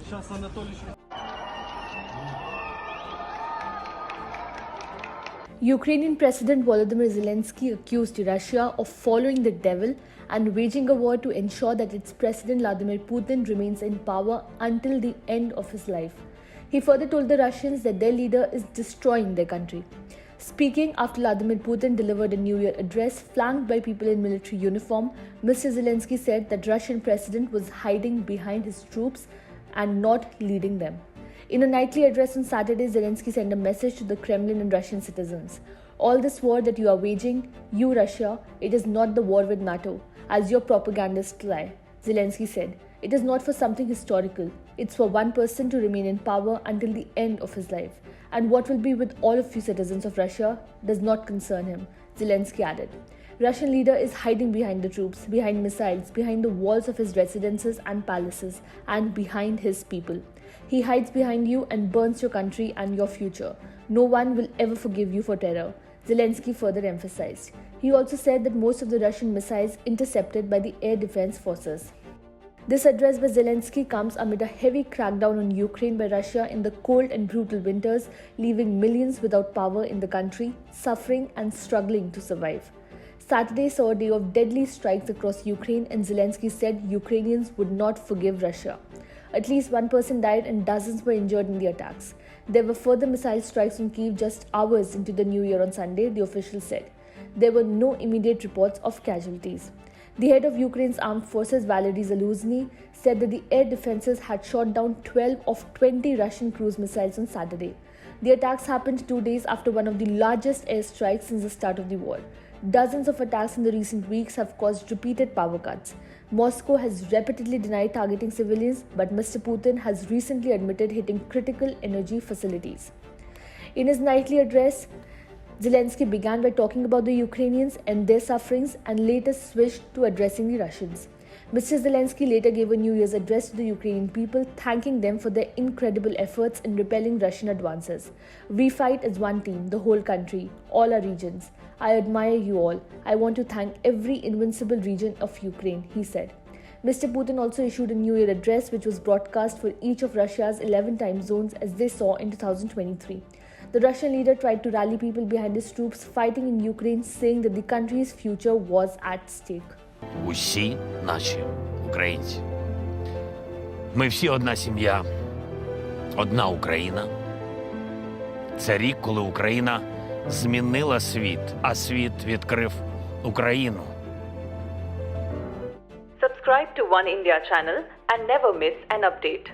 Сейчас Анатолий. Ukrainian President Volodymyr Zelensky accused Russia of following the devil and waging a war to ensure that its President Vladimir Putin remains in power until the end of his life. He further told the Russians that their leader is destroying their country. Speaking after Vladimir Putin delivered a New Year address flanked by people in military uniform, Mr. Zelensky said that Russian president was hiding behind his troops and not leading them. In a nightly address on Saturday, Zelensky sent a message to the Kremlin and Russian citizens. All this war that you are waging, you Russia, it is not the war with NATO, as your propagandists lie. Zelensky said, it is not for something historical. It's for one person to remain in power until the end of his life. And what will be with all of you citizens of Russia does not concern him, Zelensky added. Russian leader is hiding behind the troops, behind missiles, behind the walls of his residences and palaces, and behind his people. He hides behind you and burns your country and your future. No one will ever forgive you for terror, Zelensky further emphasized. He also said that most of the Russian missiles intercepted by the air defense forces. This address by Zelensky comes amid a heavy crackdown on Ukraine by Russia in the cold and brutal winters, leaving millions without power in the country, suffering and struggling to survive. Saturday saw a day of deadly strikes across Ukraine, and Zelensky said Ukrainians would not forgive Russia. At least one person died and dozens were injured in the attacks. There were further missile strikes on Kyiv just hours into the new year on Sunday, the official said. There were no immediate reports of casualties. The head of Ukraine's armed forces, Valery Zelensky, said that the air defenses had shot down 12 of 20 Russian cruise missiles on Saturday. The attacks happened 2 days after one of the largest airstrikes since the start of the war. Dozens of attacks in the recent weeks have caused repeated power cuts. Moscow has repeatedly denied targeting civilians, but Mr. Putin has recently admitted hitting critical energy facilities. In his nightly address, Zelensky began by talking about the Ukrainians and their sufferings and later switched to addressing the Russians. Mr. Zelensky later gave a New Year's address to the Ukrainian people, thanking them for their incredible efforts in repelling Russian advances. We fight as one team, the whole country, all our regions. I admire you all. I want to thank every invincible region of Ukraine, he said. Mr. Putin also issued a New Year address which was broadcast for each of Russia's 11 time zones as they saw in 2023. The Russian leader tried to rally people behind his troops fighting in Ukraine, saying that the country's future was at stake. Усі наші українці. Ми всі одна сім'я, одна Україна. Це рік, коли Україна змінила світ, а світ відкрив Україну. Subscribe to Oneindia channel and never miss an update.